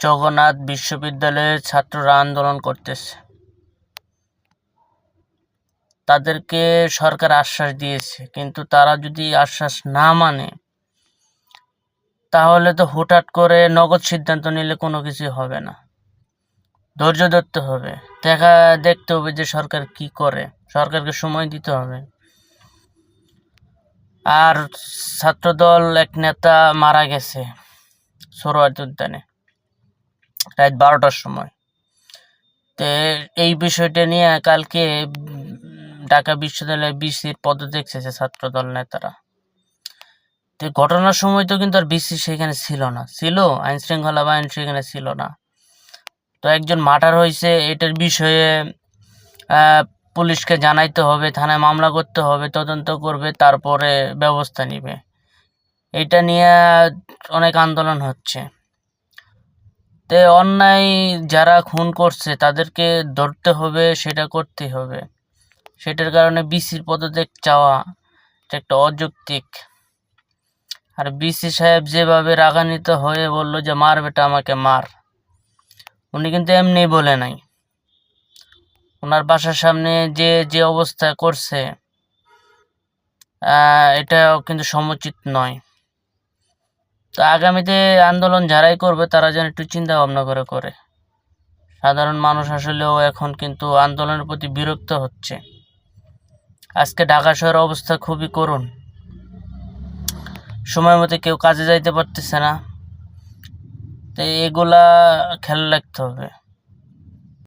জগন্নাথ বিশ্ববিদ্যালয়ের ছাত্ররা আন্দোলন করতেছে। তাদেরকে সরকার আশ্বাস দিয়েছে, কিন্তু তারা যদি আশ্বাস না মানে তাহলে তো হুটহাট করে নগদ সিদ্ধান্ত নিলে কোনো কিছু হবে না। ধৈর্য ধরতে হবে, দেখতে হবে যে সরকার কি করে। সরকারকে সময় দিতে হবে। আর ছাত্রদল এক নেতা মারা গেছে সোহরাওয়ার্দী উদ্যানে রাত 12টার সময়। তো এই বিষয়টা নিয়ে কালকে ঢাকা বিশ্ববিদ্যালয় বিসির পদত্যাগ চেয়েছে ছাত্রদল নেতারা। তো ঘটনার সময় তো কিন্তু আর বিসি সেখানে ছিল না, ছিল আইন শৃঙ্খলা বাহিনী সেখানে ছিল না। তো একজন মার্ডার হয়েছে, এটার বিষয়ে পুলিশকে জানাইতে হবে, থানায় মামলা করতে হবে, তদন্ত করবে, তারপরে ব্যবস্থা নিবে। এটা নিয়ে অনেক আন্দোলন হচ্ছে। তে অন্যায় যারা খুন করছে তাদেরকে ধরতে হবে, সেটা করতে হবে। সেটার কারণে বিসির পদত্যাগ চাওয়া এটা একটা অযৌক্তিক। আর বিসি সাহেব যেভাবে রাগান্বিত হয়ে বলল যে মার বেটা আমাকে মার, উনি কিন্তু এমনি বলে নাই। ওনার বাসার সামনে যে অবস্থা করছে এটা কিন্তু সমুচিত নয়। তো আগামীতে আন্দোলন যারাই করবে তারা যেন একটু চিন্তা ভাবনা করে। সাধারণ মানুষ আসলেও এখন কিন্তু আন্দোলনের প্রতি বিরক্ত হচ্ছে। আজকে ঢাকা শহরের অবস্থা খুবই করুণ। সময় মতো কেউ কাজে যাইতে পারতেছে না। তো এগুলা খেয়াল রাখতে হবে।